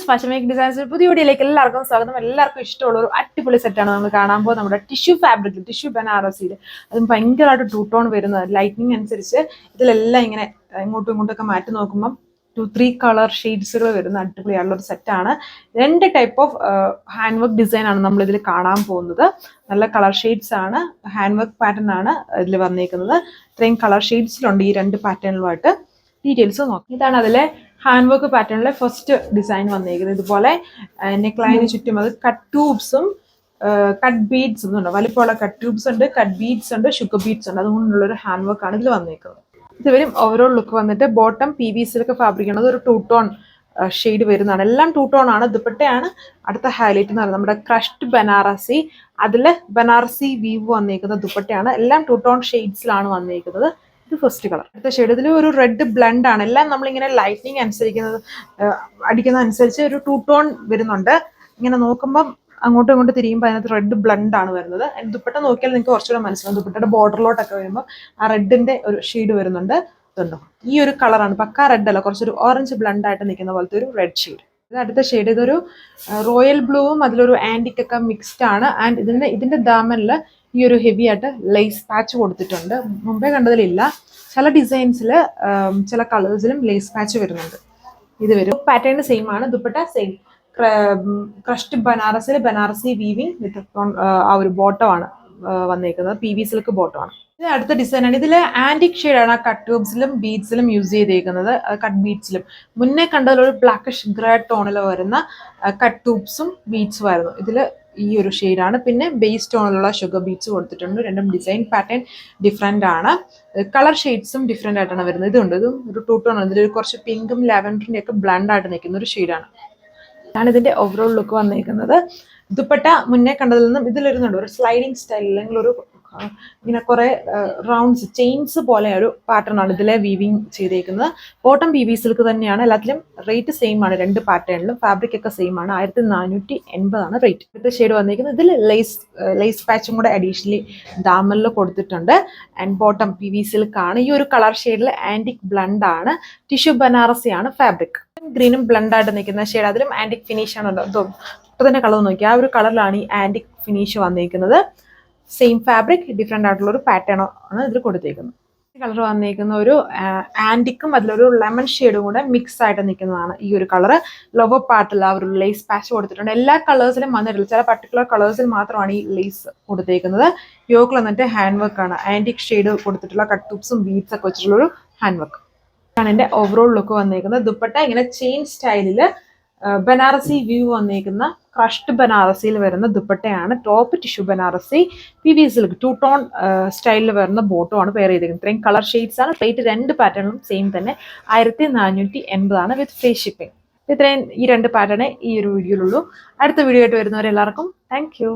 Fashion make designs പുതിയ വീഡിയോയിലേക്ക് എല്ലാവർക്കും സ്വാഗതം. എല്ലാവർക്കും ഇഷ്ടമുള്ള ഒരു അടിപൊളി സെറ്റാണ് നമ്മൾ കാണാൻ പോകുന്നത്. നമ്മുടെ ടിഷ്യൂ ഫാബ്രിക്, ടിഷ്യൂ ബനാറസിയിൽ അതും ഭയങ്കരമായിട്ട് ടൂ ടോൺ വരുന്നത്. ലൈറ്റിനിങ് അനുസരിച്ച് ഇതിലെല്ലാം ഇങ്ങനെ ഇങ്ങോട്ടും ഇങ്ങോട്ടൊക്കെ മാറ്റി നോക്കുമ്പം 2-3 കളർ ഷെയ്ഡ്സുകൾ വരുന്ന അടിപൊളിയായിട്ടുള്ള ഒരു സെറ്റാണ്. 2 type of hand work design ആണ് നമ്മൾ ഇതിൽ കാണാൻ പോകുന്നത്. നല്ല കളർ ഷെയ്ഡ്സ് ആണ്, ഹാൻഡ് വർക്ക് പാറ്റേൺ ആണ് ഇതിൽ വന്നേക്കുന്നത്. ഇത്രയും കളർ ഷെയ്ഡ്സിലുണ്ട് ഈ 2 പാറ്റേണിലുമായിട്ട്. ഡീറ്റെയിൽസ് നോക്കാം. ഇതാണ് അതിലെ ഹാൻഡ് വർക്ക് പാറ്റേണിലെ ഫസ്റ്റ് ഡിസൈൻ വന്നേക്കുന്നത്. ഇതുപോലെ നെക്ക് ലൈനിന് ചുറ്റും അത് കട്ട് ട്യൂബ്സും കട്ട് ബീഡ്സും ഉണ്ട്. വലിപ്പമുള്ള കട്ട് ട്യൂബ്സ് ഉണ്ട്, കട്ട് ബീഡ്സ് ഉണ്ട്, ഷുഗർ ബീഡ്സ് ഉണ്ട്. അതുകൊണ്ടുള്ളൊരു ഹാൻഡ് വർക്ക് ആണ് ഇതിൽ വന്നേക്കുന്നത്. ഇതുവരും ഓവറോൾ ലുക്ക് വന്നിട്ട് ബോട്ടം PVC-ലൊക്കെ ഫാബ്രിക് ആണ്. ഒരു 2 ടോൺ ഷെയ്ഡ് വരുന്നതാണ്. എല്ലാം 2 ടോൺ ആണ്. ദുപ്പട്ടയാണ് അടുത്ത ഹൈലൈറ്റ് എന്ന് പറയുന്നത്. നമ്മുടെ ക്രഷ്ഡ് ബനാറസി, അതിൽ ബനാറസി വീവ് വന്നേക്കുന്ന ദുപ്പട്ടയാണ്. എല്ലാം 2 ടോൺ ഷെയ്ഡ്സിലാണ് വന്നേക്കുന്നത്. ഇത് ഫസ്റ്റ് കളർ. അടുത്ത ഷെയ്ഡ് ഇതിൽ ഒരു റെഡ് ബ്ലെൻഡ് ആണ്. എല്ലാം നമ്മളിങ്ങനെ ലൈറ്റിനിങ് അടിക്കുന്ന അനുസരിച്ച് ഒരു 2 ടോൺ വരുന്നുണ്ട്. ഇങ്ങനെ നോക്കുമ്പം അങ്ങോട്ടും ഇങ്ങോട്ടും തിരിയുമ്പോൾ അതിനകത്ത് റെഡ് ബ്ലെൻഡ് ആണ് വരുന്നത്. ദുപ്പട്ട നോക്കിയാൽ നിങ്ങൾക്ക് കുറച്ചുകൂടെ മനസ്സിലാവും. ദുപ്പട്ടയുടെ ബോർഡറിലോട്ടൊക്കെ വരുമ്പോൾ ആ റെഡിന്റെ ഒരു ഷെയ്ഡ് വരുന്നുണ്ട്. ഇതുണ്ടോ, ഈ ഒരു കളറാണ്. പക്കാ റെഡ് അല്ല, കുറച്ചൊരു ഓറഞ്ച് ബ്ലെൻഡ് ആയിട്ട് നിൽക്കുന്ന പോലത്തെ ഒരു റെഡ് ഷെയ്ഡ്. ഇത് അടുത്ത ഷെയ്ഡ് ഇതൊരു റോയൽ ബ്ലൂവും അതിലൊരു ആന്റിക് ഒക്കെ മിക്സ്ഡ് ആണ്. ആൻഡ് ഇതിന്റെ ദാമനിൽ ഈ ഒരു ഹെവി ആയിട്ട് ലേസ് പാച്ച് കൊടുത്തിട്ടുണ്ട്. മുമ്പേ കണ്ടതിലില്ല. ചില ഡിസൈൻസിൽ ചില കളേഴ്സിലും ലേസ് പാച്ച് വരുന്നുണ്ട്. ഇത് വരും. പാറ്റേൺ സെയിം ആണ്. ദുപ്പട്ട സെയിം ക്രഷ്ഡ് ബനാറസിൽ ബനാറസി വീവിങ് വിത്ത് ആ ഒരു ബോട്ടമാണ് വന്നേക്കുന്നത്. PV-സിൽക്ക് ബോട്ടമാണ്. ഇത് അടുത്ത ഡിസൈനാണ്. ഇതിൽ ആന്റിക് ഷെയ്ഡാണ് ആ കട്ട് ട്യൂബ്സിലും ബീഡ്സിലും യൂസ് ചെയ്തേക്കുന്നത്. കട്ട് ബീഡ്സിലും മുന്നേ കണ്ടതിലൊരു ബ്ലാക്കിഷ് ഗ്രേ ടോണിൽ വരുന്ന കട്ട് ട്യൂബ്സും ബീഡ്സും ആയിരുന്നു. ഇതിൽ ഈ ഒരു ഷെയ്ഡാണ്. പിന്നെ ബേസ് ടോണിലുള്ള ഷുഗർ ബീഡ്സ് കൊടുത്തിട്ടുണ്ട്. രണ്ടും ഡിസൈൻ പാറ്റേൺ ഡിഫറെൻ്റ് ആണ്. കളർ ഷെയ്ഡ്സും ഡിഫറെൻ്റ് ആയിട്ടാണ് വരുന്നത്. ഇതുണ്ട്, ഇതും ഒരു 2 ടോൺ ആണ്. ഇതിൽ കുറച്ച് പിങ്കും ലാവൻഡറിൻ്റെ ഒക്കെ ബ്ലണ്ട് ആയിട്ട് നിൽക്കുന്ന ഒരു ഷെയ്ഡാണ്. ആണ് ഇതിന്റെ ഓവറോൾ ലുക്ക് വന്നേക്കുന്നത്. ദുപ്പട്ട മുന്നേ കണ്ടതിൽ നിന്നും ഇതിലിരുന്നുണ്ട് ഒരു സ്ലൈഡിങ് സ്റ്റൈൽ, അല്ലെങ്കിൽ ഒരു ഇങ്ങനെ കുറെ റൗണ്ട്സ് ചെയിൻസ് പോലെ ഒരു പാറ്റേൺ ആണ് ഇതിലെ വീവിങ് ചെയ്തേക്കുന്നത്. ബോട്ടം PV-സിൽക്ക് തന്നെയാണ്. എല്ലാത്തിലും റേറ്റ് സെയിം ആണ്. 2 പാറ്റേണിലും ഫാബ്രിക് ഒക്കെ സെയിം ആണ്. 1480 ആണ് റേറ്റ്. അടുത്ത ഷെയ്ഡ് വന്നേക്കുന്നത്. ഇതിൽ ലേസ് പാച്ചും കൂടെ അഡീഷണലി ദാമനിൽ കൊടുത്തിട്ടുണ്ട്. ആൻഡ് ബോട്ടം PV-സിൽക്ക് ആണ്. ഈ ഒരു കളർ ഷെയ്ഡിൽ ആന്റിക് ബ്ലണ്ട് ആണ്. ടിഷ്യൂ ബനാറസി ആണ് ഫാബ്രിക്. ഗ്രീനും ബ്ലണ്ട് ആയിട്ട് നിൽക്കുന്ന ഷെയ്ഡ്. അതിലും ആന്റിക് ഫിനിഷ് ആണ്. ഇപ്പൊ തന്നെ കളർ നോക്കി, ആ ഒരു കളറിലാണ് ഈ ആന്റിക് ഫിനിഷ് വന്നേക്കുന്നത്. സെയിം ഫാബ്രിക്, ഡിഫറെൻ്റ് ആയിട്ടുള്ള ഒരു പാറ്റേൺ ആണ് ഇതിൽ കൊടുത്തേക്കുന്നത്. ഈ കളർ വന്നേക്കുന്ന ഒരു ആന്റിക്കും അതിലൊരു ലെമൺ ഷെയ്ഡും കൂടെ മിക്സ് ആയിട്ട് നിൽക്കുന്നതാണ് ഈ ഒരു കളർ. ലോവർ പാർട്ടിൽ ആ ഒരു ലേസ് പാച്ച് കൊടുത്തിട്ടുണ്ട്. എല്ലാ കളേഴ്സിലും വന്നിട്ടില്ല, ചില പർട്ടിക്കുലർ കളേഴ്സിൽ മാത്രമാണ് ഈ ലേസ് കൊടുത്തേക്കുന്നത്. യോക്കിൽ വന്നിട്ട് ഹാൻഡ് വർക്ക് ആണ്. ആന്റിക് ഷെയ്ഡ് കൊടുത്തിട്ടുള്ള കട്ട് ട്യൂബ്സും ബീഡ്സ് ഒക്കെ വെച്ചിട്ടുള്ള ഒരു ഹാൻഡ് വർക്ക് ആണ് എൻ്റെ ഓവറോൾ ലുക്ക് വന്നേക്കുന്നത്. ദുപ്പട്ട ഇങ്ങനെ ചെയിൻ സ്റ്റൈലിൽ ബനാറസി വ്യൂ വന്നേക്കുന്ന ക്രഷ്ഡ് ബനാറസിയിൽ വരുന്ന ദുപ്പട്ടയാണ്. ടോപ്പ് ടിഷ്യൂ ബനാറസി, PV-സിൽക്ക് 2 ടോൺ സ്റ്റൈലിൽ വരുന്ന ബോട്ടമാണ് പെയർ ചെയ്തേക്കുന്നത്. ഇത്രയും കളർ ഷെയ്ഡ്സ് ആണ്. റേറ്റ് 2 പാറ്റേണും സെയിം തന്നെ 1480 ആണ് വിത്ത് ഫ്രീ ഷിപ്പിംഗ്. ഇത്രയും ഈ 2 പാറ്റേണേ ഈ ഒരു വീഡിയോയിലുള്ളൂ. അടുത്ത വീഡിയോ ആയിട്ട് വരുന്നവരെല്ലാവർക്കും താങ്ക് യു.